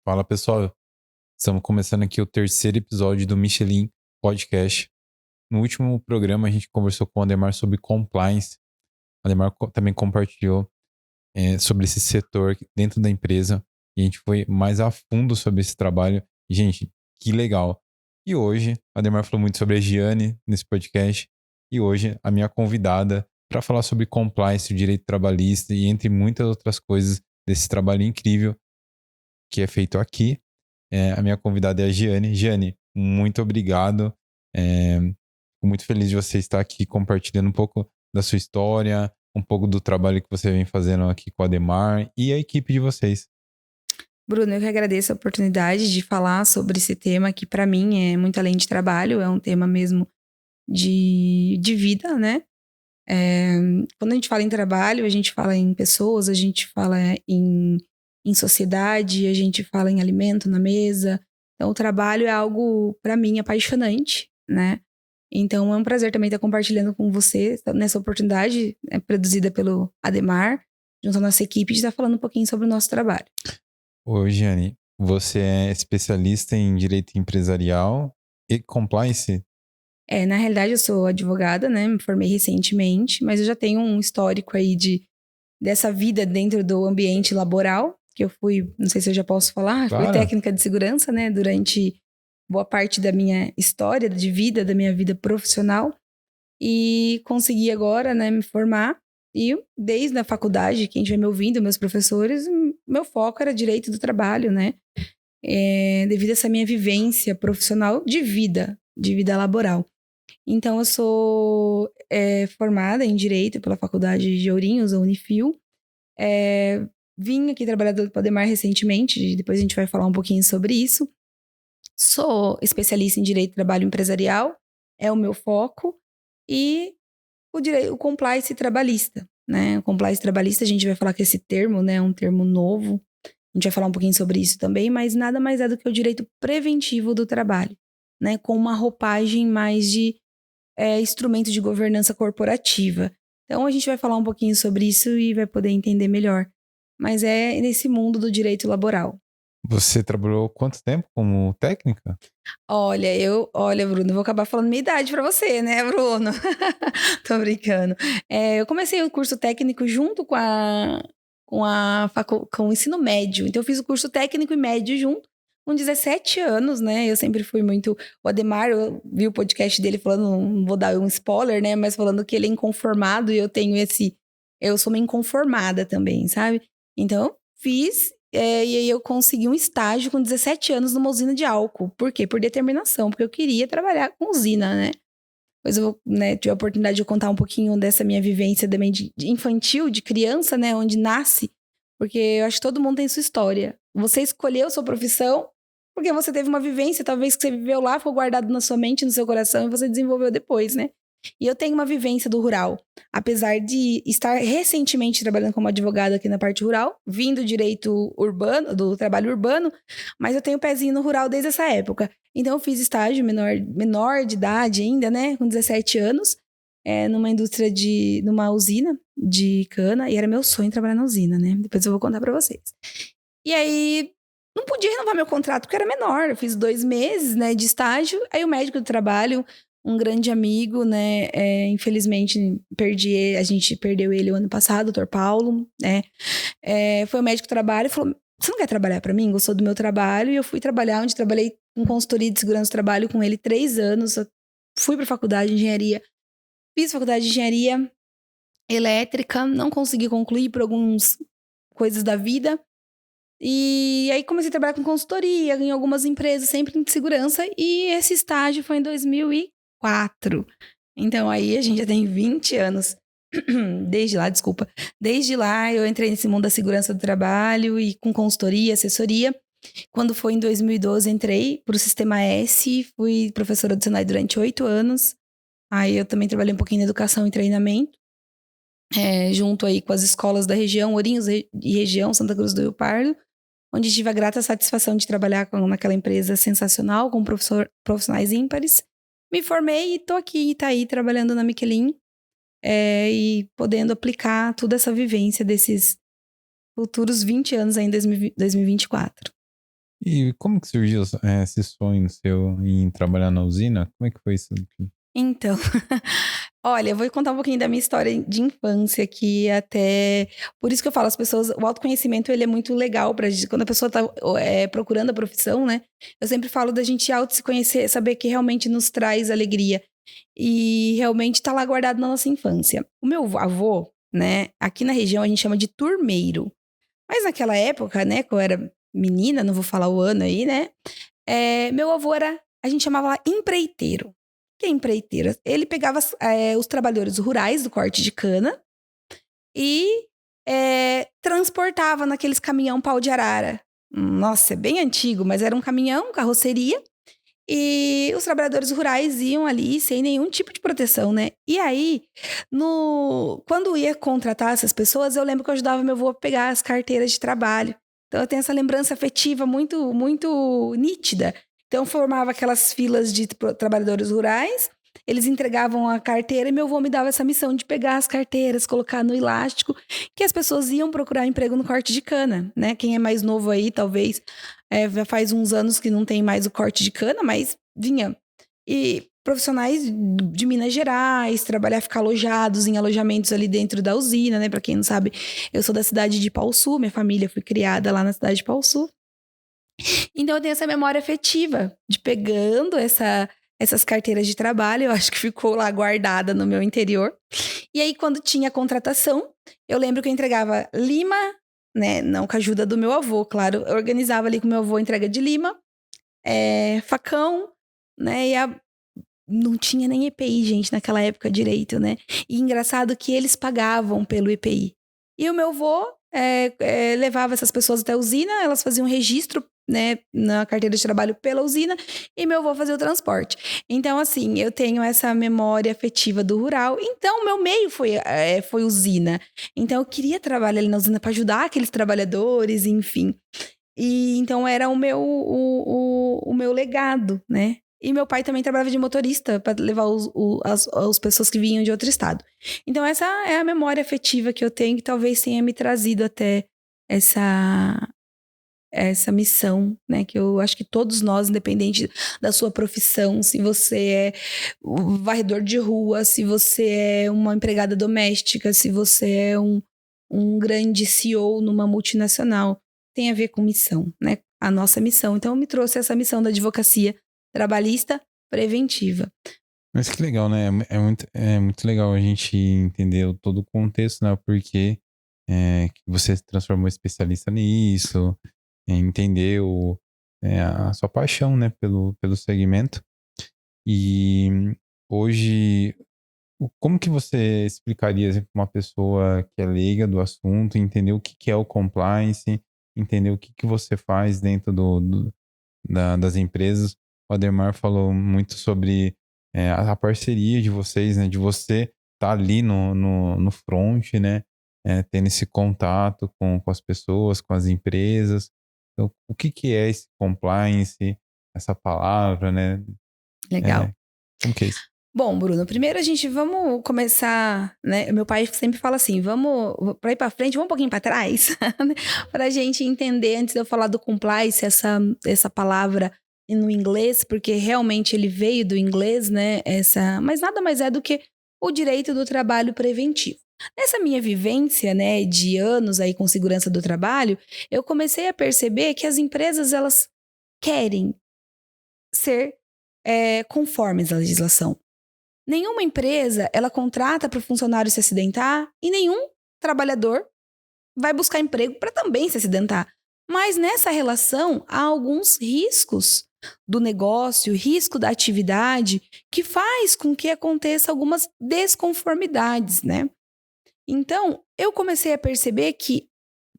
Fala pessoal, estamos começando aqui o terceiro episódio do Michelin Podcast. No último programa a gente conversou com o Ademar sobre compliance. O Ademar também compartilhou sobre esse setor dentro da empresa e a gente foi mais a fundo sobre esse trabalho. E, gente, que legal! E hoje, o Ademar falou muito sobre a Giane nesse podcast e hoje a minha convidada para falar sobre compliance, o direito trabalhista e entre muitas outras coisas desse trabalho incrível que é feito aqui. A minha convidada é a Giane. Giane, muito obrigado. Fico muito feliz de você estar aqui compartilhando um pouco da sua história, um pouco do trabalho que você vem fazendo aqui com a Ademar e a equipe de vocês. Bruno, eu que agradeço a oportunidade de falar sobre esse tema que para mim é muito além de trabalho, é um tema mesmo de vida, né? Quando a gente fala em trabalho, a gente fala em pessoas, a gente fala em sociedade, a gente fala em alimento na mesa. Então, o trabalho é algo, para mim, apaixonante, né? Então, é um prazer também estar compartilhando com você nessa oportunidade, produzida pelo Ademar, junto à nossa equipe, de estar falando um pouquinho sobre o nosso trabalho. Oi, Giane, você é especialista em direito empresarial e compliance? Na realidade, eu sou advogada, né? Me formei recentemente, mas eu já tenho um histórico aí dessa vida dentro do ambiente laboral, que eu fui, não sei se eu já posso falar, fui Claro. técnica de segurança, né? Durante boa parte da minha história de vida, da minha vida profissional. E consegui agora, né, me formar. E desde a faculdade, quem estiver me ouvindo, meus professores, meu foco era direito do trabalho, né? Devido a essa minha vivência profissional de vida laboral. Então, eu sou formada em Direito pela Faculdade de Ourinhos, a Unifil. Vim aqui trabalhar do Ademar recentemente, depois a gente vai falar um pouquinho sobre isso. Sou especialista em Direito do Trabalho Empresarial, é o meu foco. E o compliance trabalhista, né? O compliance trabalhista, a gente vai falar que esse termo, né, é um termo novo. A gente vai falar um pouquinho sobre isso também, mas nada mais é do que o direito preventivo do trabalho, né? Com uma roupagem mais de instrumento de governança corporativa. Então, a gente vai falar um pouquinho sobre isso e vai poder entender melhor. Mas é nesse mundo do direito laboral. Você trabalhou quanto tempo como técnica? Olha, Bruno, eu vou acabar falando minha idade pra você, né, Bruno? Tô brincando. Eu comecei o curso técnico junto com o ensino médio. Então, eu fiz o curso técnico e médio junto, com 17 anos, né? Eu sempre fui muito. O Ademar, eu vi o podcast dele falando, não vou dar um spoiler, né? Mas falando que ele é inconformado e eu tenho esse. Eu sou uma inconformada também, sabe? Então, eu fiz. E aí eu consegui um estágio com 17 anos numa usina de álcool. Por quê? Por determinação, porque eu queria trabalhar com usina, né? Depois eu vou, né, tive a oportunidade de contar um pouquinho dessa minha vivência também de infantil, de criança, né? Onde nasce. Porque eu acho que todo mundo tem sua história. Você escolheu sua profissão porque você teve uma vivência, talvez que você viveu lá, ficou guardado na sua mente, no seu coração, e você desenvolveu depois, né? E eu tenho uma vivência do rural. Apesar de estar recentemente trabalhando como advogada aqui na parte rural, vindo do direito urbano, do trabalho urbano, mas eu tenho um pezinho no rural desde essa época. Então eu fiz estágio menor de idade ainda, né? Com 17 anos, numa usina de cana, e era meu sonho trabalhar na usina, né? Depois eu vou contar pra vocês. E aí, não podia renovar meu contrato porque era menor. Eu fiz 2 meses, né, de estágio. Aí o médico do trabalho, um grande amigo, né, infelizmente a gente perdeu ele o ano passado, o Dr. Paulo, né, foi o médico do trabalho e falou, você não quer trabalhar pra mim? Gostou do meu trabalho? E eu fui trabalhar, onde trabalhei com consultoria de segurança do trabalho com ele 3 anos. Eu fui pra faculdade de engenharia, fiz faculdade de engenharia elétrica, não consegui concluir por algumas coisas da vida. E aí comecei a trabalhar com consultoria em algumas empresas, sempre em segurança. E esse estágio foi em 2004. Então aí a gente já tem 20 anos. Desde lá eu entrei nesse mundo da segurança do trabalho e com consultoria, assessoria. Quando foi em 2012 entrei para o Sistema S, fui professora do Senai durante 8 anos. Aí eu também trabalhei um pouquinho na educação e treinamento. Junto aí com as escolas da região, Ourinhos e região, Santa Cruz do Rio Pardo, onde tive a grata satisfação de trabalhar naquela empresa sensacional, com profissionais ímpares. Me formei e tô aqui, tá aí, trabalhando na Michelin e podendo aplicar toda essa vivência desses futuros 20 anos aí em 2024. E como que surgiu esse sonho seu em trabalhar na usina? Como é que foi isso? Então, olha, eu vou contar um pouquinho da minha história de infância, que até por isso que eu falo, as pessoas, o autoconhecimento ele é muito legal pra gente, quando a pessoa tá procurando a profissão, né? Eu sempre falo da gente auto se conhecer, saber que realmente nos traz alegria e realmente tá lá guardado na nossa infância. O meu avô, né, aqui na região a gente chama de turmeiro, mas naquela época, né, quando eu era menina, não vou falar o ano aí, né? Meu avô era, a gente chamava lá empreiteiro. Que é empreiteiro? Ele pegava os trabalhadores rurais do corte de cana e transportava naqueles caminhão pau de arara. Nossa, é bem antigo, mas era um caminhão, carroceria, e os trabalhadores rurais iam ali sem nenhum tipo de proteção, né? E aí, quando ia contratar essas pessoas, eu lembro que eu ajudava meu avô a pegar as carteiras de trabalho. Então eu tenho essa lembrança afetiva muito, muito nítida. Então formava aquelas filas de trabalhadores rurais, eles entregavam a carteira e meu avô me dava essa missão de pegar as carteiras, colocar no elástico, que as pessoas iam procurar emprego no corte de cana, né? Quem é mais novo aí, talvez já faz uns anos que não tem mais o corte de cana, mas vinha. E profissionais de Minas Gerais, trabalhar, ficar alojados em alojamentos ali dentro da usina, né? Pra quem não sabe, eu sou da cidade de Pau Sul, minha família foi criada lá na cidade de Pau Sul. Então eu tenho essa memória afetiva de pegando essas carteiras de trabalho, eu acho que ficou lá guardada no meu interior. E aí, quando tinha contratação, eu lembro que eu entregava lima, né? Não com a ajuda do meu avô, claro. Eu organizava ali com o meu avô entrega de lima, facão, né? Não tinha nem EPI, gente, naquela época direito, né? E engraçado que eles pagavam pelo EPI. E o meu avô levava essas pessoas até a usina, elas faziam registro, né, na carteira de trabalho pela usina, e meu avô fazia o transporte. Então, assim, eu tenho essa memória afetiva do rural. Então, o meu meio foi usina. Então, eu queria trabalhar ali na usina para ajudar aqueles trabalhadores, enfim. E então era o meu legado, né? E meu pai também trabalhava de motorista para levar as pessoas que vinham de outro estado. Então, essa é a memória afetiva que eu tenho, que talvez tenha me trazido até essa, essa missão, né? Que eu acho que todos nós, independente da sua profissão, se você é varredor de rua, se você é uma empregada doméstica, se você é um grande CEO numa multinacional, tem a ver com missão, né? A nossa missão. Então, me trouxe essa missão da advocacia trabalhista preventiva. Mas que legal, né? É muito legal a gente entender todo o contexto, né? Porque que você se transformou em especialista nisso, entendeu a sua paixão, né? Pelo segmento. E hoje, como que você explicaria assim, para uma pessoa que é leiga do assunto, entender o que que é o compliance, entender o que que você faz dentro das empresas? O Ademar falou muito sobre a parceria de vocês, né? De você estar ali no front, né? Tendo esse contato com as pessoas, com as empresas. Então, o que que é esse compliance, essa palavra, né? Legal. É, como que é isso? Bom, Bruno, primeiro vamos começar, né? Meu pai sempre fala assim, vamos para ir para frente, vamos um pouquinho para trás, para a gente entender antes de eu falar do compliance, essa palavra no inglês, porque realmente ele veio do inglês, né? Mas nada mais é do que o direito do trabalho preventivo. Nessa minha vivência, né, de anos aí com segurança do trabalho, eu comecei a perceber que as empresas elas querem ser conformes à legislação. Nenhuma empresa, ela contrata para o funcionário se acidentar e nenhum trabalhador vai buscar emprego para também se acidentar. Mas nessa relação há alguns riscos do negócio, risco da atividade, que faz com que aconteça algumas desconformidades, né? Então, eu comecei a perceber que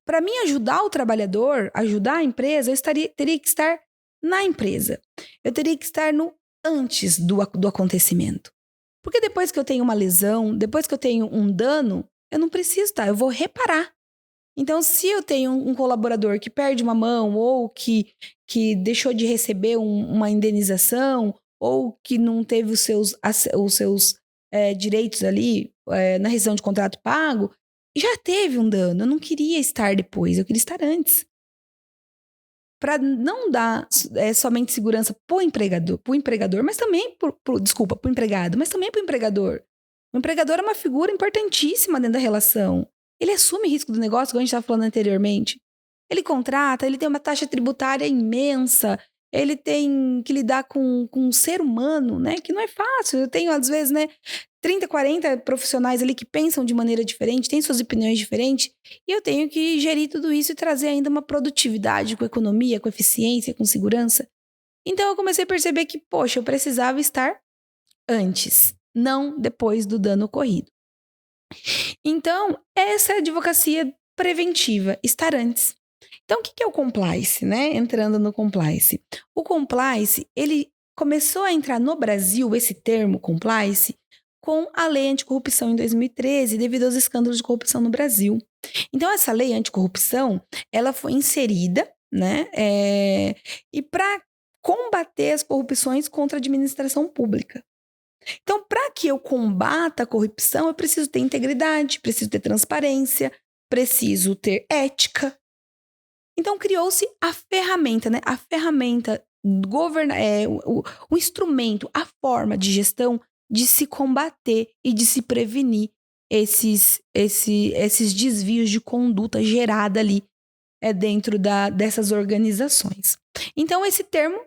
para mim ajudar o trabalhador, ajudar a empresa, teria que estar na empresa. Eu teria que estar no antes do acontecimento. Porque depois que eu tenho uma lesão, depois que eu tenho um dano, eu não preciso, tá? Eu vou reparar. Então, se eu tenho um colaborador que perde uma mão ou que deixou de receber uma indenização ou que não teve os seus direitos ali na rescisão de contrato pago, já teve um dano. Eu não queria estar depois, eu queria estar antes. para não dar somente segurança pro empregador, mas também pro empregado, mas também pro empregador. O empregador é uma figura importantíssima dentro da relação. Ele assume risco do negócio, como a gente estava falando anteriormente. Ele contrata, ele tem uma taxa tributária imensa, ele tem que lidar com um ser humano, né? Que não é fácil. Eu tenho, às vezes, né, 30, 40 profissionais ali que pensam de maneira diferente, têm suas opiniões diferentes, e eu tenho que gerir tudo isso e trazer ainda uma produtividade com economia, com eficiência, com segurança. Então eu comecei a perceber que, poxa, eu precisava estar antes, não depois do dano ocorrido. Então, essa é a advocacia preventiva, estar antes. Então, o que é o compliance, né? Entrando no compliance. O compliance, ele começou a entrar no Brasil, esse termo compliance, com a lei anticorrupção em 2013, devido aos escândalos de corrupção no Brasil. Então, essa lei anticorrupção, ela foi inserida, né? E para combater as corrupções contra a administração pública. Então, para que eu combata a corrupção, eu preciso ter integridade, preciso ter transparência, preciso ter ética. Então, criou-se a ferramenta, né? A ferramenta, o instrumento, a forma de gestão de se combater e de se prevenir esses desvios de conduta gerada ali dentro dessas organizações. Então, esse termo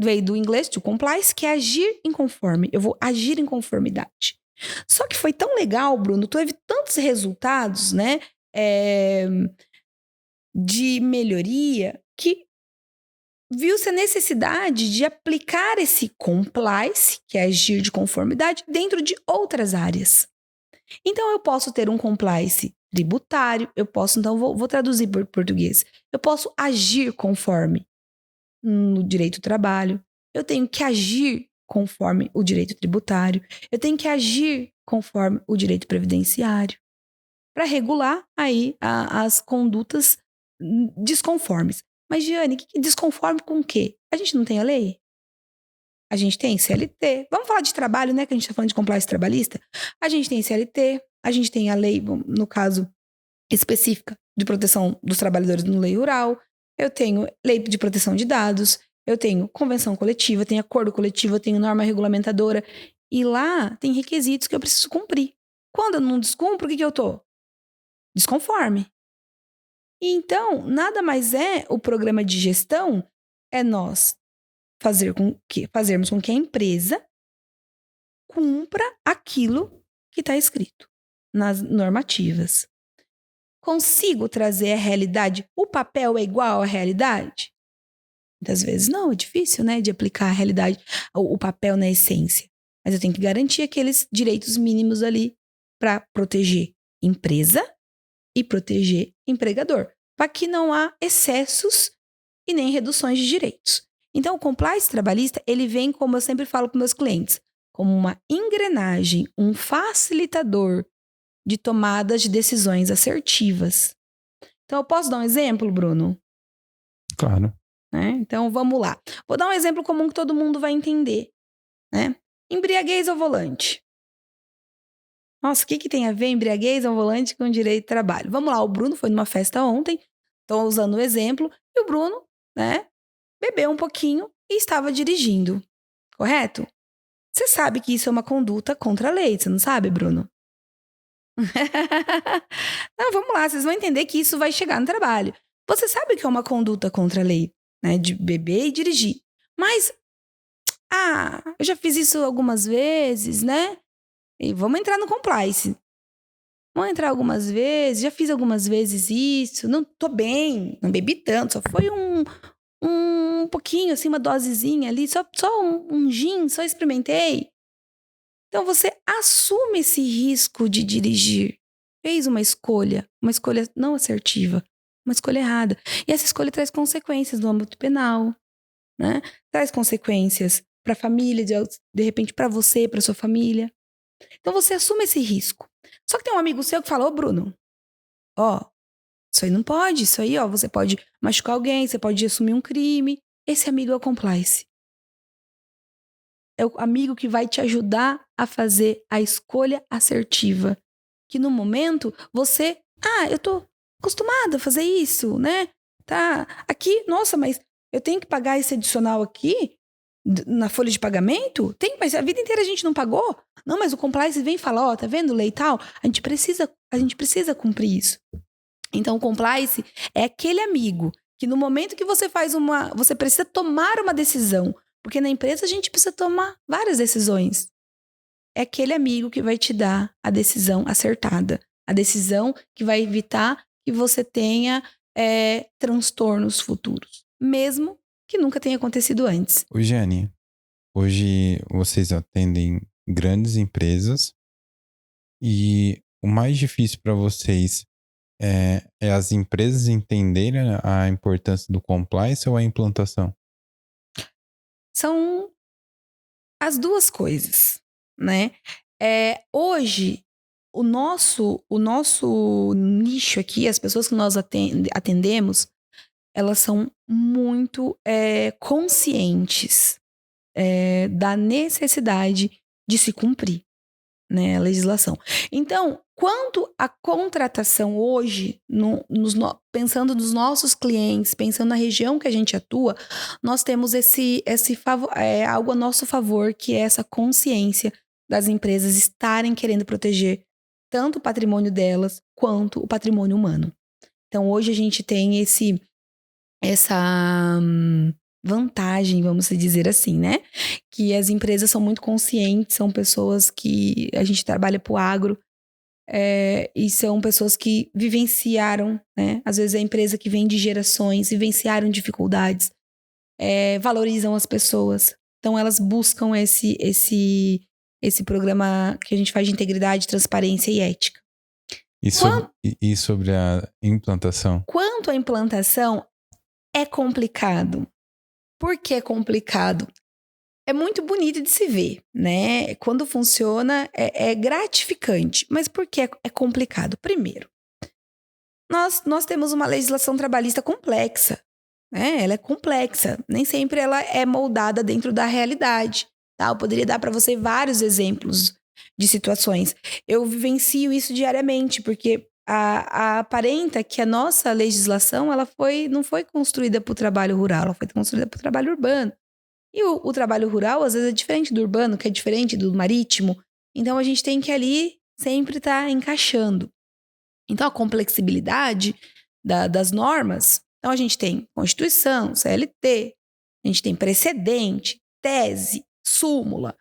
veio do inglês, to compliance, que é agir em conforme. Eu vou agir em conformidade. Só que foi tão legal, Bruno, teve tantos resultados, né? De melhoria, que viu-se a necessidade de aplicar esse compliance, que é agir de conformidade, dentro de outras áreas. Então, eu posso ter um compliance tributário, eu posso, então, vou traduzir por português, eu posso agir conforme no direito do trabalho, eu tenho que agir conforme o direito tributário, eu tenho que agir conforme o direito previdenciário, para regular aí as condutas desconformes. Mas, Giane, desconforme com o quê? A gente não tem a lei? A gente tem CLT. Vamos falar de trabalho, né? Que a gente está falando de compliance trabalhista. A gente tem CLT, a gente tem a lei, no caso específica, de proteção dos trabalhadores no lei rural. Eu tenho lei de proteção de dados, eu tenho convenção coletiva, eu tenho acordo coletivo, eu tenho norma regulamentadora. E lá tem requisitos que eu preciso cumprir. Quando eu não descumpro, o que eu tô? Desconforme. Então, nada mais é o programa de gestão, é nós fazermos com que a empresa cumpra aquilo que está escrito nas normativas. Consigo trazer a realidade? O papel é igual à realidade? Muitas vezes não, é difícil, né, de aplicar a realidade, o papel na essência. Mas eu tenho que garantir aqueles direitos mínimos ali para proteger empresa e proteger empregador, para que não há excessos e nem reduções de direitos. Então, o compliance trabalhista, ele vem, como eu sempre falo para meus clientes, como uma engrenagem, um facilitador de tomadas de decisões assertivas. Então, eu posso dar um exemplo, Bruno? Claro. Então, vamos lá. Vou dar um exemplo comum que todo mundo vai entender, né? Embriaguez ao volante. Nossa, o que tem a ver embriaguez ao volante com direito de trabalho? Vamos lá, o Bruno foi numa festa ontem, estou usando o exemplo, e o Bruno, né, bebeu um pouquinho e estava dirigindo, correto? Você sabe que isso é uma conduta contra a lei, você não sabe, Bruno? Não, vamos lá, vocês vão entender que isso vai chegar no trabalho. Você sabe que é uma conduta contra a lei, né, de beber e dirigir. Mas, eu já fiz isso algumas vezes, né? E vamos entrar no compliance. Vamos entrar algumas vezes, já fiz algumas vezes isso, não tô bem, não bebi tanto, só foi um pouquinho, assim, uma dosezinha ali, só um gin, só experimentei. Então você assume esse risco de dirigir. Fez uma escolha não assertiva, uma escolha errada. E essa escolha traz consequências no âmbito penal, né? Traz consequências para a família, de repente para você, para sua família. Então você assume esse risco. Só que tem um amigo seu que fala, ô Bruno, isso aí não pode, isso aí, você pode machucar alguém, você pode assumir um crime. Esse amigo é o compliance. É o amigo que vai te ajudar a fazer a escolha assertiva. Que no momento você, eu tô acostumada a fazer isso, né? Tá aqui, nossa, mas Eu tenho que pagar esse adicional aqui na folha de pagamento? Tem, mas a vida inteira a gente não pagou? Não, mas o compliance vem e fala, tá vendo lei e tal? A gente precisa cumprir isso. Então, o compliance é aquele amigo que no momento que você você precisa tomar uma decisão, porque na empresa a gente precisa tomar várias decisões. É aquele amigo que vai te dar a decisão acertada, a decisão que vai evitar que você tenha transtornos futuros, mesmo que nunca tenha acontecido antes. Ô, Jane, hoje vocês atendem grandes empresas e o mais difícil para vocês é as empresas entenderem a importância do compliance ou a implantação? São as duas coisas, né? Hoje, o nosso nicho aqui, as pessoas que nós atendemos, elas são muito conscientes da necessidade de se cumprir, né, a legislação. Então, quanto à contratação hoje, pensando nos nossos clientes, pensando na região que a gente atua, nós temos algo a nosso favor, que é essa consciência das empresas estarem querendo proteger tanto o patrimônio delas quanto o patrimônio humano. Então, hoje a gente tem essa vantagem, vamos dizer assim, né? Que as empresas são muito conscientes, são pessoas que a gente trabalha pro agro, e são pessoas que vivenciaram, né? Às vezes é a empresa que vem de gerações, vivenciaram dificuldades, valorizam as pessoas. Então elas buscam esse programa que a gente faz de integridade, transparência e ética. E sobre a implantação? Quanto à implantação, é complicado. Por que é complicado? É muito bonito de se ver, né? Quando funciona, é gratificante. Mas por que é complicado? Primeiro, nós temos uma legislação trabalhista complexa, né? Ela é complexa. Nem sempre ela é moldada dentro da realidade. Tá? Eu poderia dar para você vários exemplos de situações. Eu vivencio isso diariamente, porque aparenta que a nossa legislação não foi construída para o trabalho rural, ela foi construída para o trabalho urbano. E o trabalho rural, às vezes, é diferente do urbano, que é diferente do marítimo. Então, a gente tem que ali sempre estar encaixando. Então, a complexibilidade das normas... Então, a gente tem Constituição, CLT, a gente tem precedente, tese, súmula,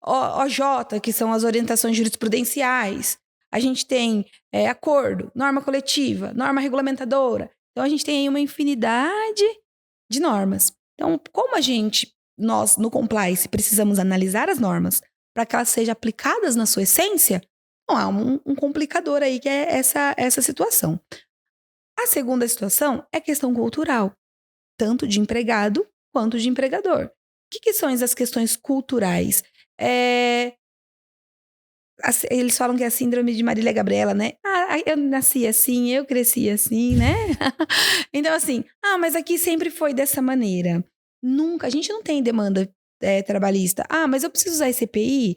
OJ, que são as orientações jurisprudenciais. A gente tem acordo, norma coletiva, norma regulamentadora. Então, a gente tem aí uma infinidade de normas. Então, como nós, no compliance, precisamos analisar as normas para que elas sejam aplicadas na sua essência, não há um complicador aí que é essa situação. A segunda situação é questão cultural, tanto de empregado quanto de empregador. O que são as questões culturais? Eles falam que é a síndrome de Marília Gabriela, né? Eu nasci assim, eu cresci assim, né? Então, assim, mas aqui sempre foi dessa maneira. Nunca, a gente não tem demanda trabalhista. Mas eu preciso usar esse EPI?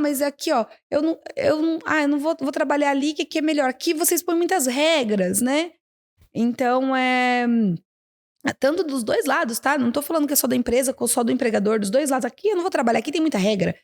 Mas aqui, ó, eu não vou trabalhar ali, que aqui é melhor. Aqui vocês põem muitas regras, né? Então, tanto dos dois lados, tá? Não tô falando que é só da empresa ou só do empregador, dos dois lados. Aqui eu não vou trabalhar, aqui tem muita regra.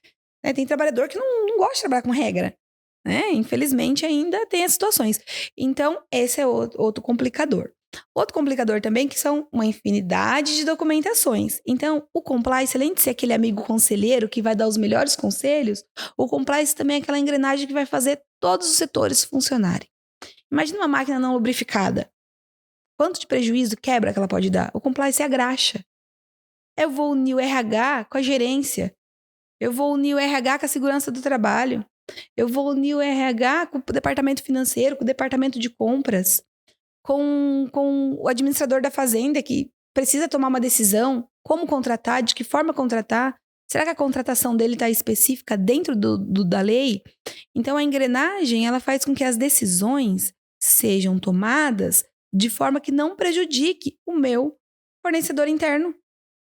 Né? Tem trabalhador que não gosta de trabalhar com regra. Né? Infelizmente, ainda tem as situações. Então, esse é outro complicador. Outro complicador também que são uma infinidade de documentações. Então, o compliance, além de ser aquele amigo conselheiro que vai dar os melhores conselhos, o compliance também é aquela engrenagem que vai fazer todos os setores funcionarem. Imagina uma máquina não lubrificada. Quanto de prejuízo, quebra que ela pode dar? O compliance é a graxa. Eu vou unir o RH com a gerência. Eu vou unir o RH com a segurança do trabalho. Eu vou unir o RH com o departamento financeiro, com o departamento de compras, com o administrador da fazenda que precisa tomar uma decisão, como contratar, de que forma contratar. Será que a contratação dele está específica dentro da lei? Então, a engrenagem ela faz com que as decisões sejam tomadas de forma que não prejudique o meu fornecedor interno.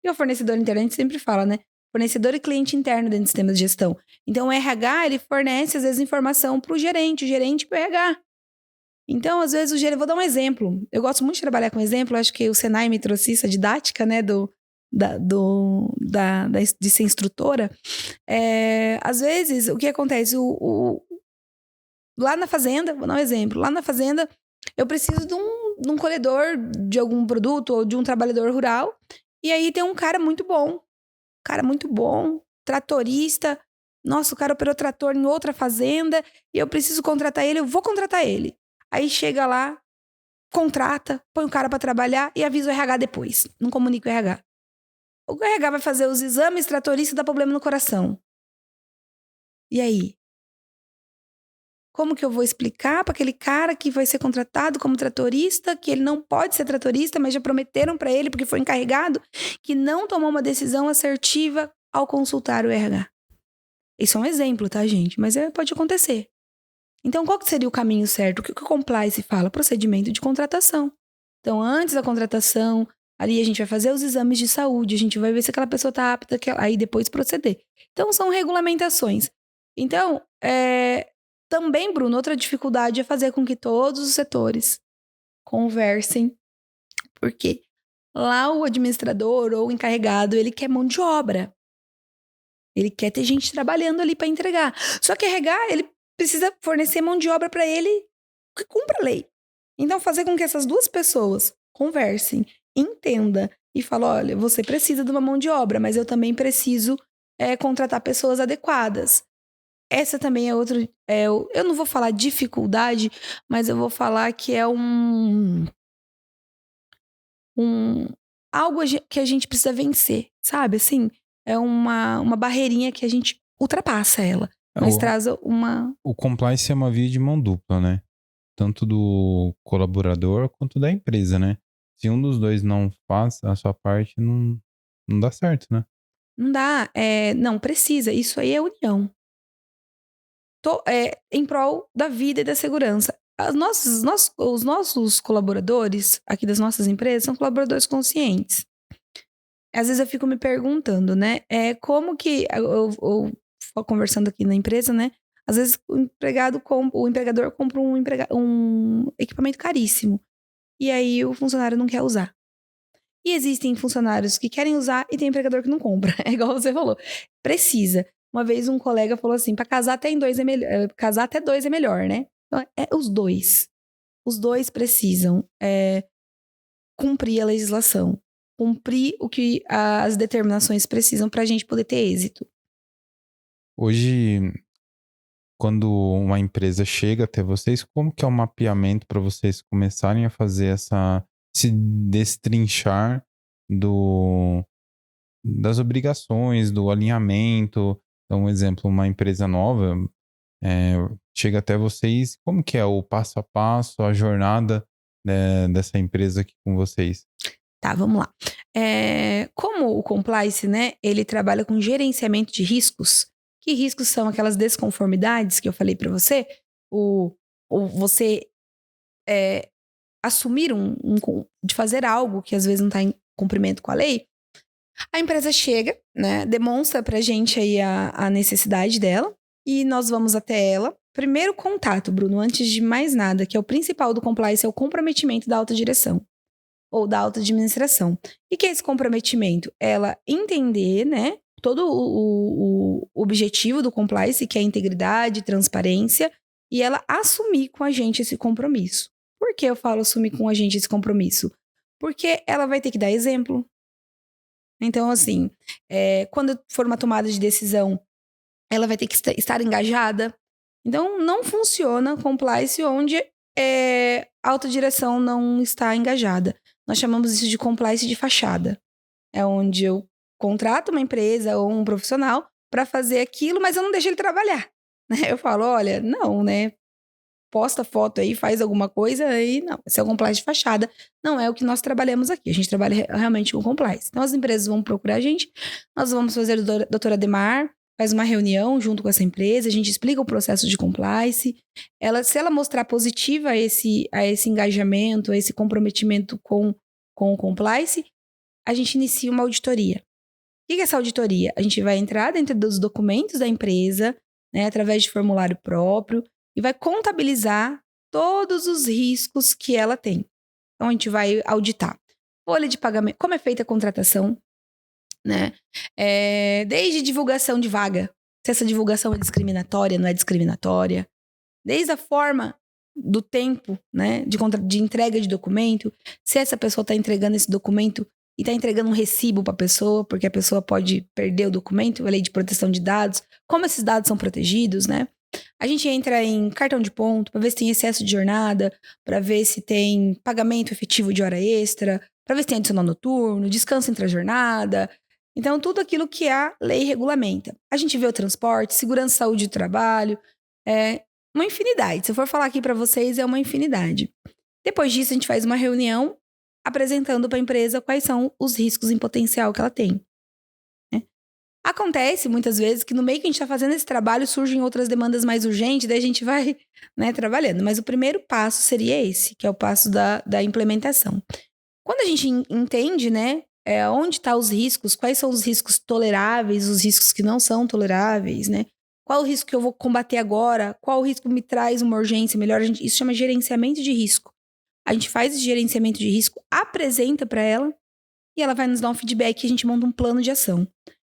E o fornecedor interno, a gente sempre fala, né? Fornecedor e cliente interno dentro do sistema de gestão. Então, o RH, ele fornece, às vezes, informação para o gerente para o RH. Então, às vezes, vou dar um exemplo. Eu gosto muito de trabalhar com exemplo. Acho que o Senai me trouxe essa didática, né, de ser instrutora. Às vezes, o que acontece? Lá na fazenda, vou dar um exemplo. Lá na fazenda, eu preciso de um colhedor de algum produto ou de um trabalhador rural. E aí tem um cara muito bom. Tratorista. Nossa, o cara operou trator em outra fazenda e eu preciso contratar ele, eu vou contratar ele. Aí chega lá, contrata, põe o cara pra trabalhar e avisa o RH depois. Não comunica o RH. O RH vai fazer os exames, tratorista dá problema no coração. E aí? Como que eu vou explicar para aquele cara que vai ser contratado como tratorista, que ele não pode ser tratorista, mas já prometeram para ele, porque foi encarregado, que não tomou uma decisão assertiva ao consultar o RH? Isso é um exemplo, tá, gente? Mas pode acontecer. Então, qual que seria o caminho certo? O que o compliance fala? Procedimento de contratação. Então, antes da contratação, ali a gente vai fazer os exames de saúde, a gente vai ver se aquela pessoa está apta, aí depois proceder. Então, são regulamentações. Então, também, Bruno, outra dificuldade é fazer com que todos os setores conversem, porque lá o administrador ou o encarregado, ele quer mão de obra. Ele quer ter gente trabalhando ali para entregar. Só que RH, ele precisa fornecer mão de obra para ele que cumpra a lei. Então, fazer com que essas duas pessoas conversem, entendam e falem, olha, você precisa de uma mão de obra, mas eu também preciso contratar pessoas adequadas. Essa também é outra... eu não vou falar dificuldade, mas eu vou falar que é algo que a gente precisa vencer, sabe? Assim, é uma barreirinha que a gente ultrapassa ela. Mas traz uma... O compliance é uma via de mão dupla, né? Tanto do colaborador quanto da empresa, né? Se um dos dois não faz a sua parte, não dá certo, né? Não dá. Não, precisa. Isso aí é união. Em prol da vida e da segurança. Os nossos colaboradores aqui das nossas empresas são colaboradores conscientes. Às vezes eu fico me perguntando, né? Como que... Eu conversando aqui na empresa, né? Às vezes o empregador compra um equipamento caríssimo. E aí o funcionário não quer usar. E existem funcionários que querem usar e tem empregador que não compra. É igual você falou. Precisa. Uma vez um colega falou assim, para casar até dois é melhor, né? Então, os dois. Os dois precisam cumprir a legislação. Cumprir o que as determinações precisam para a gente poder ter êxito. Hoje, quando uma empresa chega até vocês, como que é o mapeamento para vocês começarem a fazer se destrinchar das obrigações, do alinhamento? Então, um exemplo, uma empresa nova chega até vocês, como que é o passo a passo, a jornada, né, dessa empresa aqui com vocês? Tá, vamos lá. Como o compliance, né, ele trabalha com gerenciamento de riscos. Que riscos são aquelas desconformidades que eu falei para você? Você assumir de fazer algo que às vezes não está em cumprimento com a lei. A empresa chega, né, demonstra pra gente aí a necessidade dela e nós vamos até ela. Primeiro contato, Bruno, antes de mais nada, que é o principal do compliance, é o comprometimento da alta direção ou da alta administração. E que é esse comprometimento? Ela entender, né, todo o objetivo do compliance, que é a integridade, transparência, e ela assumir com a gente esse compromisso. Por que eu falo assumir com a gente esse compromisso? Porque ela vai ter que dar exemplo. Então, assim, quando for uma tomada de decisão, ela vai ter que estar engajada. Então, não funciona compliance onde a autodireção não está engajada. Nós chamamos isso de compliance de fachada. É onde eu contrato uma empresa ou um profissional para fazer aquilo, mas eu não deixo ele trabalhar. Eu falo, olha, não, né? Posta foto aí, faz alguma coisa aí, não. Esse é o compliance de fachada. Não é o que nós trabalhamos aqui. A gente trabalha realmente com compliance. Então, as empresas vão procurar a gente, nós vamos fazer a doutora Ademar, faz uma reunião junto com essa empresa, a gente explica o processo de compliance. Se ela mostrar positiva a esse engajamento, a esse comprometimento com o compliance, a gente inicia uma auditoria. O que é essa auditoria? A gente vai entrar dentro dos documentos da empresa, né, através de formulário próprio, e vai contabilizar todos os riscos que ela tem. Então, a gente vai auditar folha de pagamento, como é feita a contratação, né? Desde divulgação de vaga, se essa divulgação é discriminatória, não é discriminatória, desde a forma do tempo, né, de entrega de documento, se essa pessoa está entregando esse documento e está entregando um recibo para a pessoa, porque a pessoa pode perder o documento, a lei de proteção de dados, como esses dados são protegidos, né? A gente entra em cartão de ponto para ver se tem excesso de jornada, para ver se tem pagamento efetivo de hora extra, para ver se tem adicional noturno, descanso entre a jornada. Então, tudo aquilo que a lei regulamenta. A gente vê o transporte, segurança, saúde do trabalho, uma infinidade. Se eu for falar aqui para vocês, é uma infinidade. Depois disso, a gente faz uma reunião apresentando para a empresa quais são os riscos em potencial que ela tem. Acontece muitas vezes que no meio que a gente está fazendo esse trabalho surgem outras demandas mais urgentes, daí a gente vai, né, trabalhando. Mas o primeiro passo seria esse, que é o passo da implementação. Quando a gente entende, né, onde estão os riscos, quais são os riscos toleráveis, os riscos que não são toleráveis, né? Qual o risco que eu vou combater agora? Qual o risco que me traz uma urgência melhor? Isso chama gerenciamento de risco. A gente faz esse gerenciamento de risco, apresenta para ela e ela vai nos dar um feedback e a gente monta um plano de ação.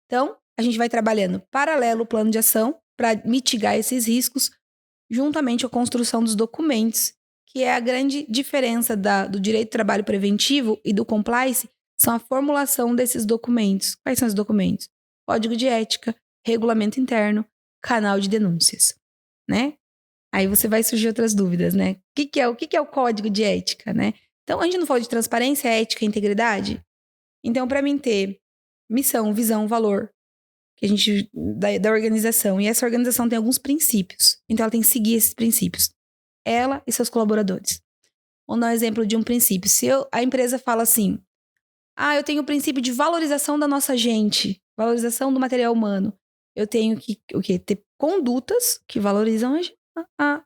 Então, a gente vai trabalhando paralelo o plano de ação para mitigar esses riscos, juntamente com a construção dos documentos, que é a grande diferença do direito do trabalho preventivo e do compliance, são a formulação desses documentos. Quais são os documentos? Código de ética, regulamento interno, canal de denúncias, né? Aí você vai surgir outras dúvidas, né? O que é o código de ética, né? Então, a gente não fala de transparência, ética e integridade? Então, para mim ter missão, visão, valor, que a gente da organização, e essa organização tem alguns princípios, então ela tem que seguir esses princípios, ela e seus colaboradores. Vamos dar um exemplo de um princípio. Se a empresa fala assim, eu tenho o princípio de valorização da nossa gente, valorização do material humano, eu tenho que ter condutas que valorizam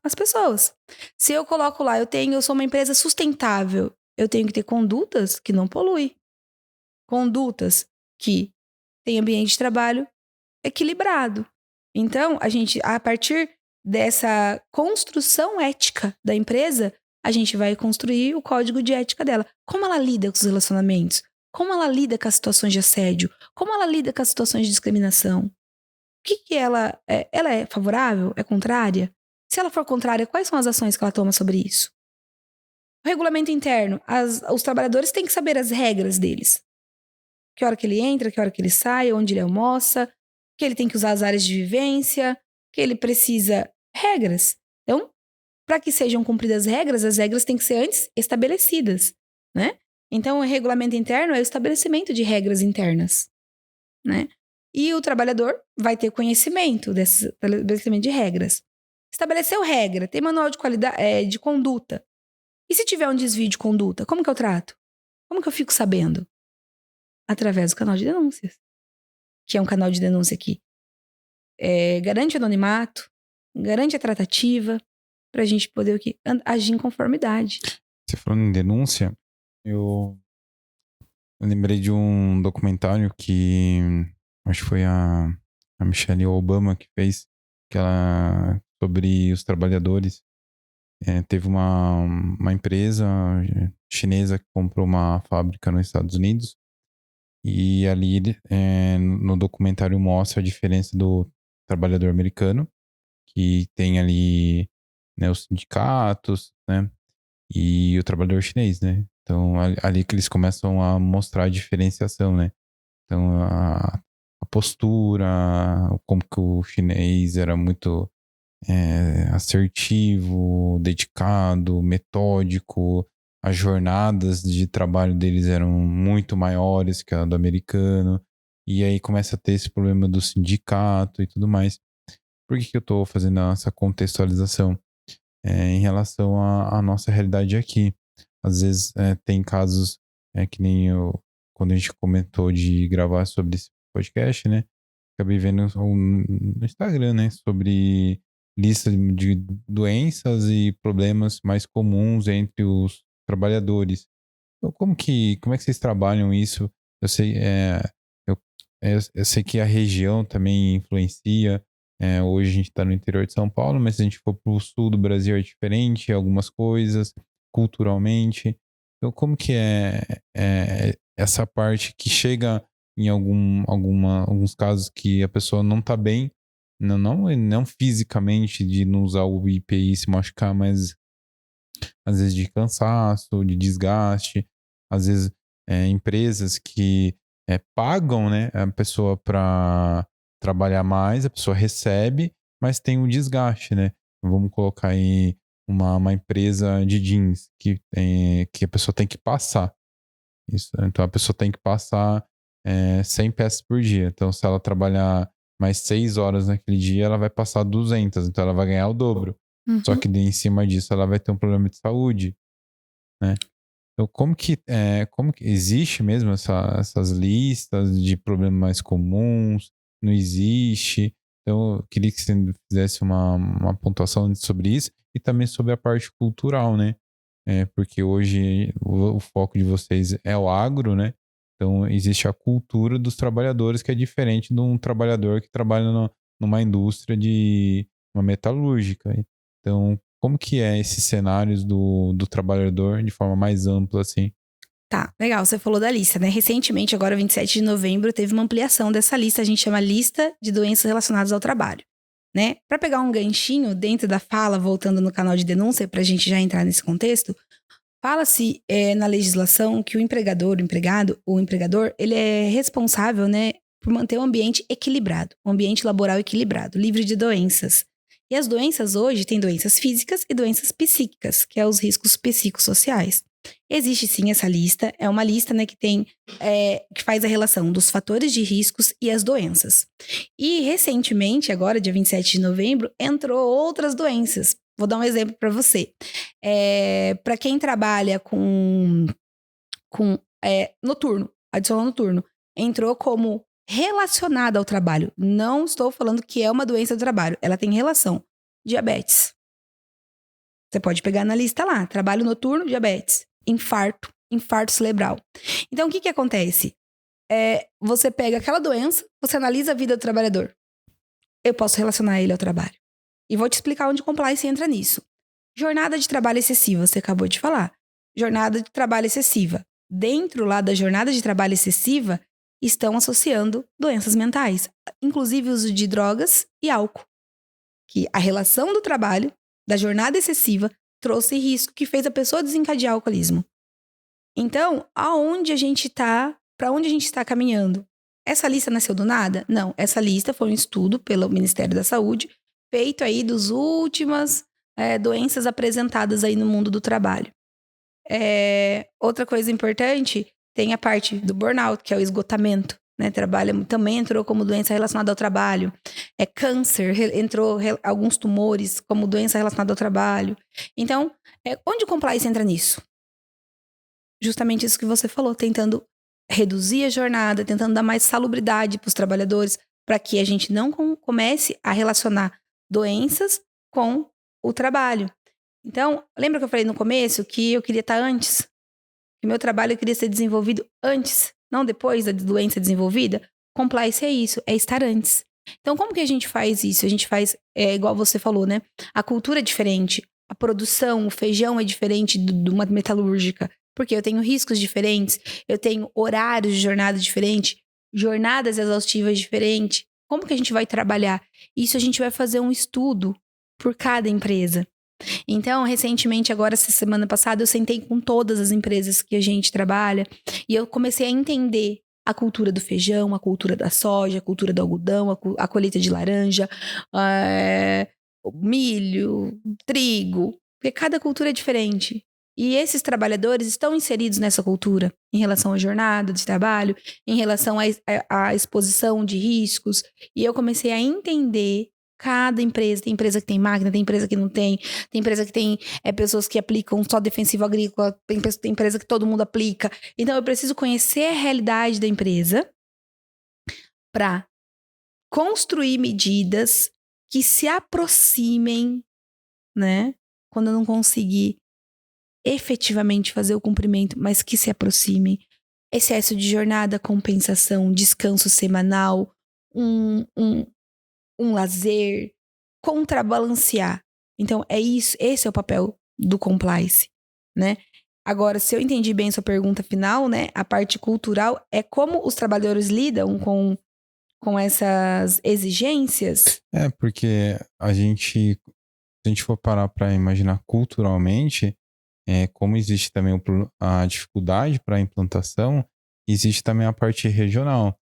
as pessoas. Se eu coloco lá, eu sou uma empresa sustentável, eu tenho que ter condutas que não poluem, condutas que têm ambiente de trabalho equilibrado. Então, a partir dessa construção ética da empresa, a gente vai construir o código de ética dela. Como ela lida com os relacionamentos? Como ela lida com as situações de assédio? Como ela lida com as situações de discriminação? O que ela é? Ela é favorável? É contrária? Se ela for contrária, quais são as ações que ela toma sobre isso? O regulamento interno. Os trabalhadores têm que saber as regras deles. Que hora que ele entra, que hora que ele sai, onde ele almoça, que ele tem que usar as áreas de vivência, que ele precisa... Regras. Então, para que sejam cumpridas as regras têm que ser antes estabelecidas, né? Então, o regulamento interno é o estabelecimento de regras internas, né? E o trabalhador vai ter conhecimento desse estabelecimento de regras. Estabeleceu regra, tem manual de qualidade, de conduta. E se tiver um desvio de conduta, como que eu trato? Como que eu fico sabendo? Através do canal de denúncias, que é um canal de denúncia que garante o anonimato, garante a tratativa, pra gente poder o quê? Agir em conformidade. Você falando em denúncia, eu lembrei de um documentário que acho que foi a Michelle Obama que fez, sobre os trabalhadores. Teve uma empresa chinesa que comprou uma fábrica nos Estados Unidos e ali no documentário mostra a diferença do trabalhador americano, que tem ali, né, os sindicatos, né, e o trabalhador chinês, né? Então, ali que eles começam a mostrar a diferenciação, né? Então, a postura, como que o chinês era muito assertivo, dedicado, metódico. As jornadas de trabalho deles eram muito maiores que a do americano. E aí começa a ter esse problema do sindicato e tudo mais. Por que eu tô fazendo essa contextualização? Em relação à nossa realidade aqui. Às vezes tem casos que nem quando a gente comentou de gravar sobre esse podcast, né? Acabei vendo no Instagram, né? Sobre lista de doenças e problemas mais comuns entre os trabalhadores. Então, como é que vocês trabalham isso? Eu sei, eu sei que a região também influencia. Hoje a gente está no interior de São Paulo, mas se a gente for para o sul do Brasil é diferente, algumas coisas, culturalmente. Então, como que é essa parte que chega em alguns casos que a pessoa não está bem, não fisicamente de não usar o IPI e se machucar, mas às vezes de cansaço, de desgaste, às vezes empresas que pagam, né, a pessoa para trabalhar mais, a pessoa recebe, mas tem um desgaste, né? Vamos colocar aí uma empresa de jeans que a pessoa tem que passar. Isso, então a pessoa tem que passar 100 peças por dia. Então, se ela trabalhar mais 6 horas naquele dia, ela vai passar 200. Então, ela vai ganhar o dobro. Só Uhum. que em cima disso, ela vai ter um problema de saúde, né? Então, como que existe mesmo essas listas de problemas mais comuns? Não existe? Então, eu queria que você fizesse uma pontuação sobre isso e também sobre a parte cultural, né? Porque hoje o foco de vocês é o agro, né? Então, existe a cultura dos trabalhadores que é diferente de um trabalhador que trabalha numa indústria de uma metalúrgica. Então, como que é esses cenários do trabalhador de forma mais ampla, assim? Tá, legal. Você falou da lista, né? Recentemente, agora 27 de novembro, teve uma ampliação dessa lista. A gente chama Lista de Doenças Relacionadas ao Trabalho, né? Para pegar um ganchinho dentro da fala, voltando no canal de denúncia, para a gente já entrar nesse contexto, fala-se na legislação que o empregador, o empregado, o empregador, ele é responsável, né, por manter um ambiente equilibrado, um ambiente laboral equilibrado, livre de doenças. E as doenças hoje têm doenças físicas e doenças psíquicas, que é os riscos psicossociais. Existe sim essa lista, é uma lista, né, que faz a relação dos fatores de riscos e as doenças. E recentemente, agora, dia 27 de novembro, entrou outras doenças. Vou dar um exemplo para você. Para quem trabalha com noturno, adicional noturno, entrou como relacionada ao trabalho. Não estou falando que é uma doença do trabalho, ela tem relação. Diabetes. Você pode pegar na lista lá, trabalho noturno, diabetes, infarto cerebral. Então, o que acontece? Você pega aquela doença, você analisa a vida do trabalhador. Eu posso relacionar ele ao trabalho. E vou te explicar onde compliance entra nisso. Jornada de trabalho excessiva, você acabou de falar. Jornada de trabalho excessiva. Dentro lá da jornada de trabalho excessiva, estão associando doenças mentais, inclusive o uso de drogas e álcool. Que a relação do trabalho, da jornada excessiva, trouxe risco que fez a pessoa desencadear o alcoolismo. Então, aonde a gente está, para onde a gente está caminhando? Essa lista nasceu do nada? Não, essa lista foi um estudo pelo Ministério da Saúde, feito aí dos últimas doenças apresentadas aí no mundo do trabalho. Outra coisa importante, tem a parte do burnout, que é o esgotamento, né? Trabalho também entrou como doença relacionada ao trabalho. Câncer, entrou alguns tumores como doença relacionada ao trabalho. Então, onde o compliance entra nisso? Justamente isso que você falou, tentando reduzir a jornada, tentando dar mais salubridade para os trabalhadores, para que a gente não comece a relacionar doenças com o trabalho. Então, lembra que eu falei no começo que eu queria estar antes? Que meu trabalho queria ser desenvolvido antes, não depois da doença desenvolvida? Compliance é isso, é estar antes. Então, como que a gente faz isso? A gente faz, igual você falou, né? A cultura é diferente, a produção, o feijão é diferente de uma metalúrgica, porque eu tenho riscos diferentes, eu tenho horários de jornada diferentes, jornadas exaustivas diferentes. Como que a gente vai trabalhar? Isso a gente vai fazer um estudo por cada empresa. Então, recentemente, agora, essa semana passada, eu sentei com todas as empresas que a gente trabalha e eu comecei a entender a cultura do feijão, a cultura da soja, a cultura do algodão, a colheita de laranja, milho, trigo, porque cada cultura é diferente. E esses trabalhadores estão inseridos nessa cultura em relação à jornada de trabalho, em relação à exposição de riscos. E eu comecei a entender cada empresa. Tem empresa que tem máquina, tem empresa que não tem. Tem empresa que tem pessoas que aplicam só defensivo agrícola. Tem empresa que todo mundo aplica. Então, eu preciso conhecer a realidade da empresa para construir medidas que se aproximem, né? Quando eu não conseguir efetivamente fazer o cumprimento, mas que se aproximem. Excesso de jornada, compensação, descanso semanal, um um lazer, contrabalancear. Então, é isso, esse é o papel do compliance, né? Agora, se eu entendi bem sua pergunta final, né? A parte cultural é como os trabalhadores lidam com essas exigências. Porque se a gente for parar para imaginar culturalmente, como existe também a dificuldade para a implantação, existe também a parte regional.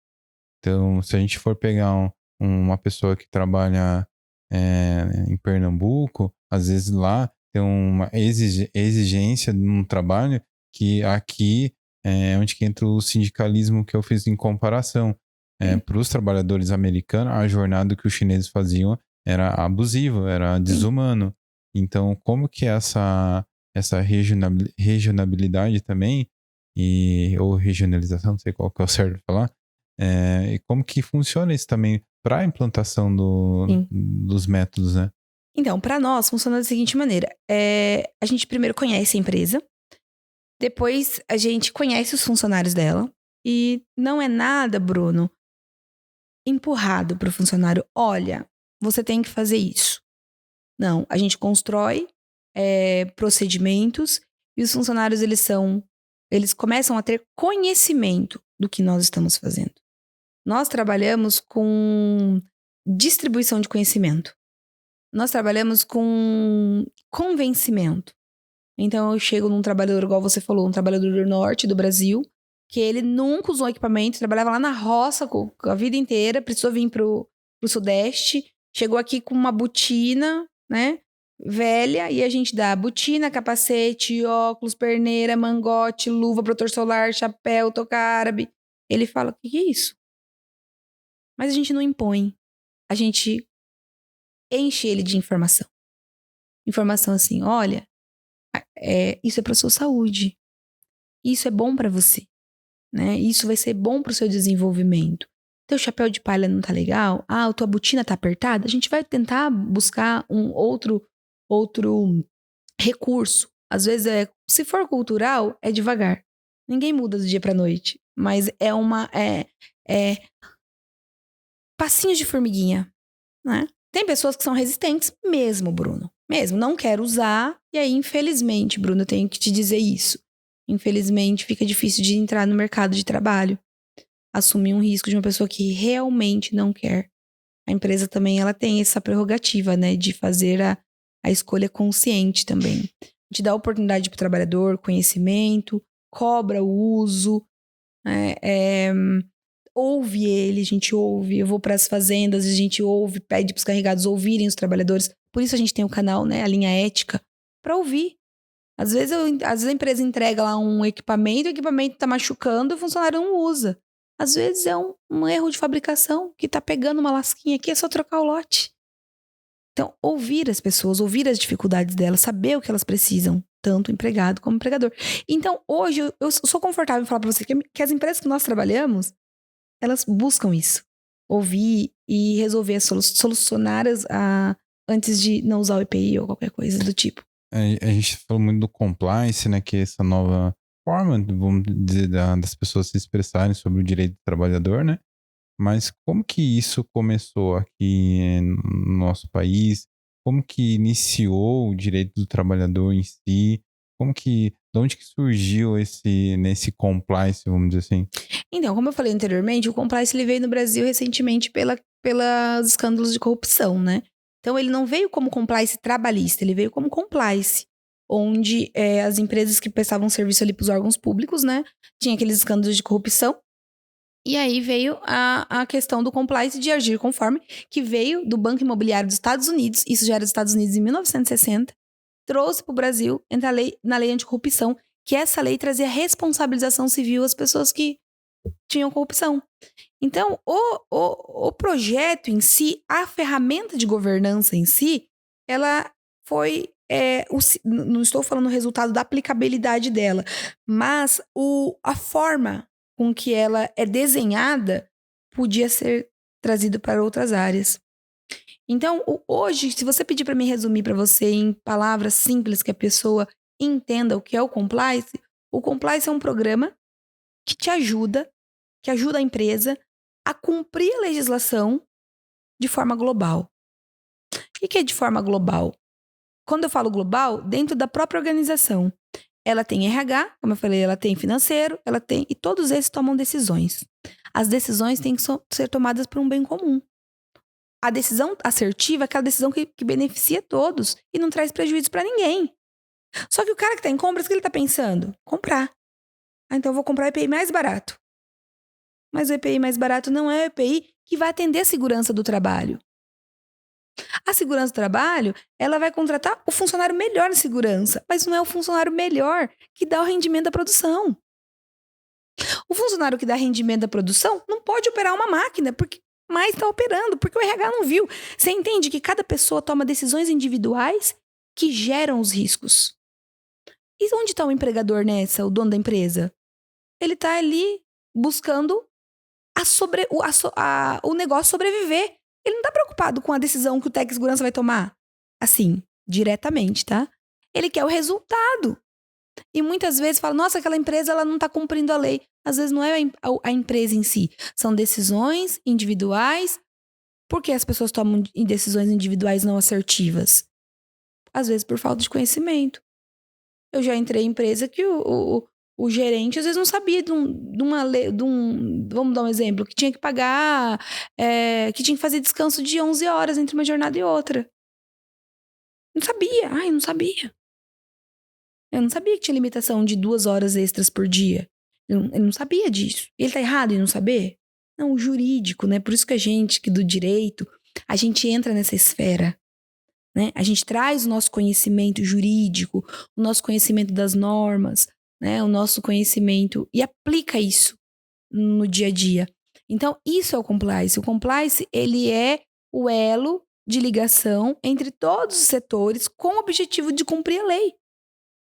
Então, se a gente for pegar uma pessoa que trabalha em Pernambuco, às vezes lá tem uma exigência num trabalho que aqui é onde que entra o sindicalismo que eu fiz em comparação. Sim, Para os trabalhadores americanos, a jornada que os chineses faziam era abusiva, era sim. desumano. Então, como que essa regionalidade também, ou regionalização, não sei qual que é o certo de falar, e como que funciona isso também para a implantação Sim. dos métodos, né? Então, para nós, funciona da seguinte maneira. A gente primeiro conhece a empresa, depois a gente conhece os funcionários dela. E não é nada, Bruno, empurrado para o funcionário. Olha, você tem que fazer isso. Não, a gente constrói procedimentos e os funcionários, eles começam a ter conhecimento do que nós estamos fazendo. Nós trabalhamos com distribuição de conhecimento. Nós trabalhamos com convencimento. Então, eu chego num trabalhador, igual você falou, um trabalhador do norte do Brasil, que ele nunca usou equipamento, trabalhava lá na roça a vida inteira, precisou vir pro sudeste, chegou aqui com uma botina, né, velha, e a gente dá botina, capacete, óculos, perneira, mangote, luva, protetor solar, chapéu, touca árabe. Ele fala, o que é isso? Mas a gente não impõe, a gente enche ele de informação. Informação assim, olha, isso é para sua saúde, isso é bom para você, né? Isso vai ser bom para o seu desenvolvimento. Teu chapéu de palha não tá legal? Ah, a tua botina tá apertada? A gente vai tentar buscar um outro recurso. Às vezes se for cultural, é devagar. Ninguém muda do dia pra noite, mas é passinhos de formiguinha, né? Tem pessoas que são resistentes mesmo, Bruno. Mesmo, não quero usar. E aí, infelizmente, Bruno, eu tenho que te dizer isso. Infelizmente, fica difícil de entrar no mercado de trabalho. Assumir um risco de uma pessoa que realmente não quer. A empresa também, ela tem essa prerrogativa, né? De fazer a escolha consciente também. A gente dá oportunidade para o trabalhador, conhecimento, cobra o uso, né? Ouve ele, a gente ouve. Eu vou para as fazendas, a gente ouve, pede para os carregados ouvirem os trabalhadores. Por isso a gente tem o canal, né, a linha ética, para ouvir. Às vezes a empresa entrega lá um equipamento, o equipamento está machucando, o funcionário não usa. Às vezes é um erro de fabricação que está pegando uma lasquinha aqui, é só trocar o lote. Então, ouvir as pessoas, ouvir as dificuldades delas, saber o que elas precisam, tanto o empregado como o empregador. Então, hoje, eu sou confortável em falar para você que as empresas que nós trabalhamos, elas buscam isso. Ouvir e resolver, solucionar antes de não usar o EPI ou qualquer coisa do tipo. A gente falou muito do compliance, né? Que é essa nova forma, vamos dizer, das pessoas se expressarem sobre o direito do trabalhador, né? Mas como que isso começou aqui no nosso país? Como que iniciou o direito do trabalhador em si? De onde que surgiu nesse compliance, vamos dizer assim? Então, como eu falei anteriormente, o compliance ele veio no Brasil recentemente pelos escândalos de corrupção, né? Então, ele não veio como compliance trabalhista, ele veio como compliance, onde as empresas que prestavam serviço ali para os órgãos públicos, né? Tinha aqueles escândalos de corrupção. E aí veio a questão do compliance de agir conforme, que veio do Banco Imobiliário dos Estados Unidos, isso já era dos Estados Unidos em 1960, trouxe para o Brasil, entra na lei anticorrupção, que essa lei trazia responsabilização civil às pessoas que tinham corrupção. Então, o projeto em si, a ferramenta de governança em si, ela foi. Não estou falando o resultado da aplicabilidade dela, mas a forma com que ela é desenhada podia ser trazida para outras áreas. Então, hoje, se você pedir para mim resumir para você em palavras simples que a pessoa entenda o que é o compliance é um programa que te ajuda, que ajuda a empresa a cumprir a legislação de forma global. O que é de forma global? Quando eu falo global, dentro da própria organização. Ela tem RH, como eu falei, ela tem financeiro, ela tem... E todos esses tomam decisões. As decisões têm que ser tomadas por um bem comum. A decisão assertiva é aquela decisão que beneficia todos e não traz prejuízo para ninguém. Só que o cara que tá em compras, o que ele tá pensando? Comprar. Então eu vou comprar o EPI mais barato. Mas o EPI mais barato não é o EPI que vai atender a segurança do trabalho. A segurança do trabalho, ela vai contratar o funcionário melhor em segurança, mas não é o funcionário melhor que dá o rendimento da produção. O funcionário que dá rendimento da produção não pode operar uma máquina, porque mais está operando, porque o RH não viu. Você entende que cada pessoa toma decisões individuais que geram os riscos. E onde está o empregador nessa, o dono da empresa? Ele está ali buscando o negócio sobreviver. Ele não está preocupado com a decisão que o técnico de segurança vai tomar. Assim, diretamente, tá? Ele quer o resultado. E muitas vezes fala, nossa, aquela empresa ela não está cumprindo a lei. Às vezes não é a empresa em si. São decisões individuais. Por que as pessoas tomam decisões individuais não assertivas? Às vezes por falta de conhecimento. Eu já entrei em empresa que o gerente às vezes não sabia de uma lei, vamos dar um exemplo, que tinha que pagar, que tinha que fazer descanso de 11 horas entre uma jornada e outra. Não sabia. Ai, não sabia. Eu não sabia que tinha limitação de 2 horas extras por dia. Ele não sabia disso. Ele tá errado em não saber? Não, o jurídico, né? Por isso que a gente, que do direito, a gente entra nessa esfera, né? A gente traz o nosso conhecimento jurídico, o nosso conhecimento das normas, né? O nosso conhecimento e aplica isso no dia a dia. Então, isso é o compliance. O compliance, ele é o elo de ligação entre todos os setores com o objetivo de cumprir a lei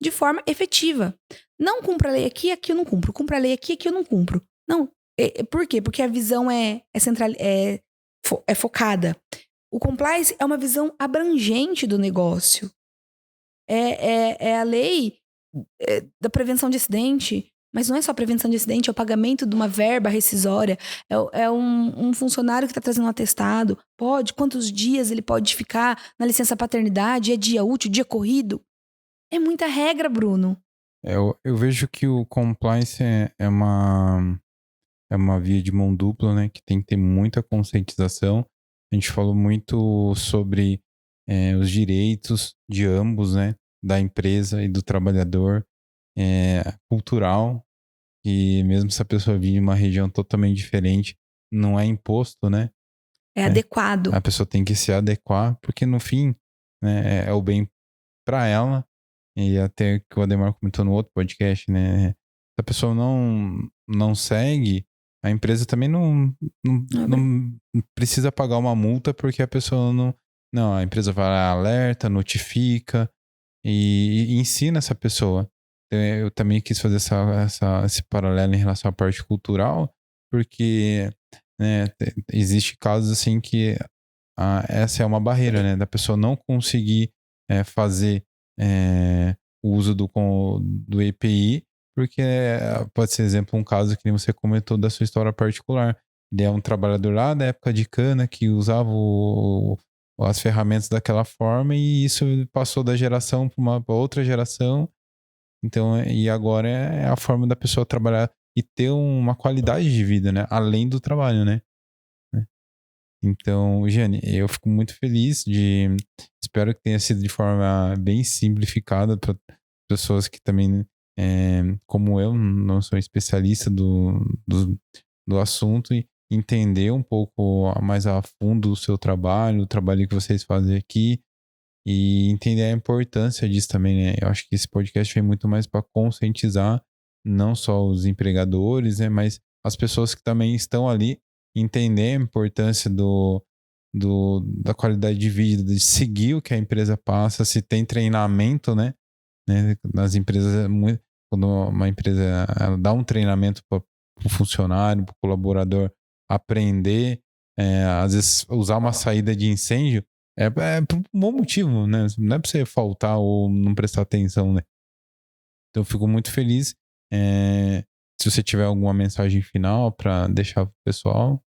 de forma efetiva. Não cumpra a lei aqui eu não cumpro. Cumpra a lei aqui eu não cumpro. Não. Por quê? Porque a visão é focada. O compliance é uma visão abrangente do negócio. É a lei da prevenção de acidente, mas não é só prevenção de acidente, é o pagamento de uma verba rescisória, é um funcionário que está trazendo um atestado, quantos dias ele pode ficar na licença paternidade, é dia útil, dia corrido. É muita regra, Bruno. Eu vejo que o compliance é uma via de mão dupla, né? Que tem que ter muita conscientização. A gente falou muito sobre os direitos de ambos, né? Da empresa e do trabalhador, cultural, e mesmo se a pessoa vive em uma região totalmente diferente, não é imposto, né? É adequado. A pessoa tem que se adequar, porque no fim, né, é o bem para ela. E até que o Ademar comentou no outro podcast, né? Se a pessoa não segue, a empresa também não precisa pagar uma multa porque a pessoa não. Não, a empresa vai lá, alerta, notifica e ensina essa pessoa. Eu também quis fazer esse paralelo em relação à parte cultural, porque né, existe casos assim que essa é uma barreira, né? Da pessoa não conseguir fazer o uso do EPI, porque pode ser, exemplo, um caso que você comentou da sua história particular. Ele é um trabalhador lá da época de cana que usava as ferramentas daquela forma e isso passou da geração para outra geração. Então, e agora é a forma da pessoa trabalhar e ter uma qualidade de vida, né? Além do trabalho, né? Então, Jane, eu fico muito feliz espero que tenha sido de forma bem simplificada para pessoas que também, como eu, não sou especialista do assunto e entender um pouco mais a fundo o seu trabalho, o trabalho que vocês fazem aqui e entender a importância disso também, né? Eu acho que esse podcast vem muito mais para conscientizar não só os empregadores, né, mas as pessoas que também estão ali entender a importância da qualidade de vida, de seguir o que a empresa passa, se tem treinamento, né? Nas empresas, quando uma empresa ela dá um treinamento para o funcionário, para o colaborador aprender, às vezes usar uma saída de incêndio, por um bom motivo, né? Não é para você faltar ou não prestar atenção, né? Então eu fico muito feliz. Se você tiver alguma mensagem final para deixar pro pessoal.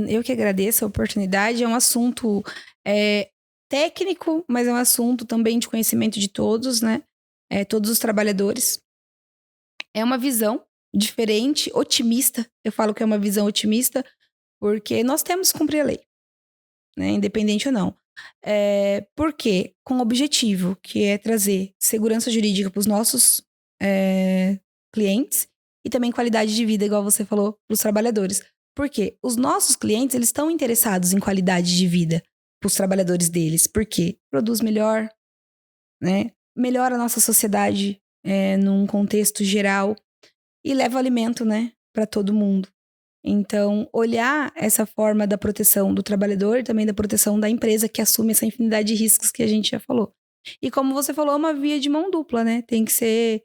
Eu que agradeço a oportunidade. É um assunto técnico, mas é um assunto também de conhecimento de todos, né? Todos os trabalhadores. É uma visão diferente, otimista. Eu falo que é uma visão otimista, porque nós temos que cumprir a lei, né? Independente ou não. Por quê? Com o objetivo, que é trazer segurança jurídica para os nossos clientes e também qualidade de vida, igual você falou, para os trabalhadores. Porque os nossos clientes, eles estão interessados em qualidade de vida para os trabalhadores deles. Porque produz melhor, né? Melhora a nossa sociedade num contexto geral e leva alimento, né, para todo mundo. Então, olhar essa forma da proteção do trabalhador e também da proteção da empresa que assume essa infinidade de riscos que a gente já falou. E como você falou, é uma via de mão dupla, né? Tem que ser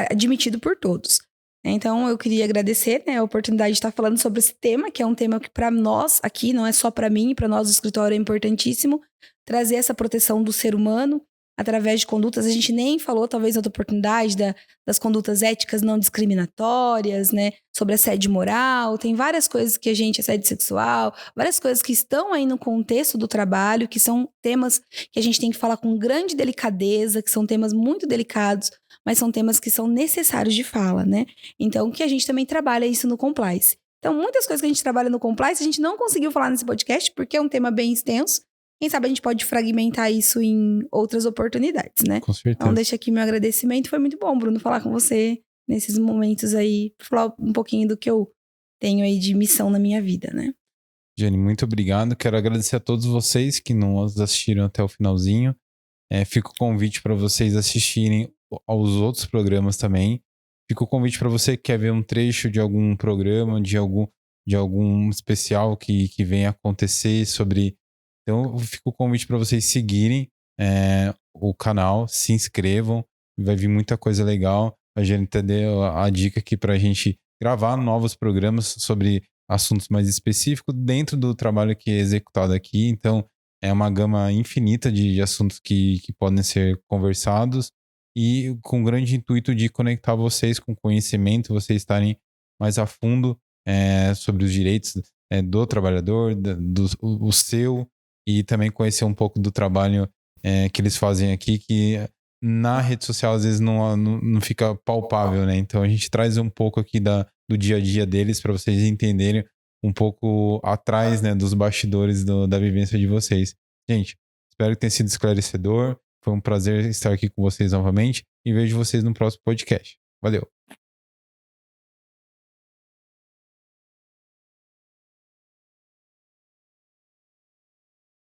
admitido por todos. Então, eu queria agradecer, né, a oportunidade de estar falando sobre esse tema, que é um tema que para nós aqui, não é só para mim, para nós do escritório é importantíssimo, trazer essa proteção do ser humano através de condutas. A gente nem falou, talvez, outra oportunidade das condutas éticas não discriminatórias, né, sobre assédio moral. Tem várias coisas que assédio sexual, várias coisas que estão aí no contexto do trabalho, que são temas que a gente tem que falar com grande delicadeza, que são temas muito delicados, mas são temas que são necessários de fala, né? Então, que a gente também trabalha isso no compliance. Então, muitas coisas que a gente trabalha no compliance, a gente não conseguiu falar nesse podcast, porque é um tema bem extenso. Quem sabe a gente pode fragmentar isso em outras oportunidades, né? Com certeza. Então, deixa aqui meu agradecimento. Foi muito bom, Bruno, falar com você nesses momentos aí, falar um pouquinho do que eu tenho aí de missão na minha vida, né? Jenny, muito obrigado. Quero agradecer a todos vocês que nos assistiram até o finalzinho. Fica o convite para vocês assistirem aos outros programas também. Fica o convite para você que quer ver um trecho de algum programa, de algum especial que venha acontecer sobre. Então, fica o convite para vocês seguirem o canal, se inscrevam, vai vir muita coisa legal. A gente deu a dica aqui para a gente gravar novos programas sobre assuntos mais específicos dentro do trabalho que é executado aqui. Então, é uma gama infinita de assuntos que podem ser conversados e com o grande intuito de conectar vocês com conhecimento, vocês estarem mais a fundo sobre os direitos do trabalhador, o seu, e também conhecer um pouco do trabalho que eles fazem aqui, que na rede social às vezes não fica palpável, né? Então a gente traz um pouco aqui do dia a dia deles para vocês entenderem um pouco atrás, né, dos bastidores da vivência de vocês. Gente, espero que tenha sido esclarecedor. Foi um prazer estar aqui com vocês novamente e vejo vocês no próximo podcast. Valeu!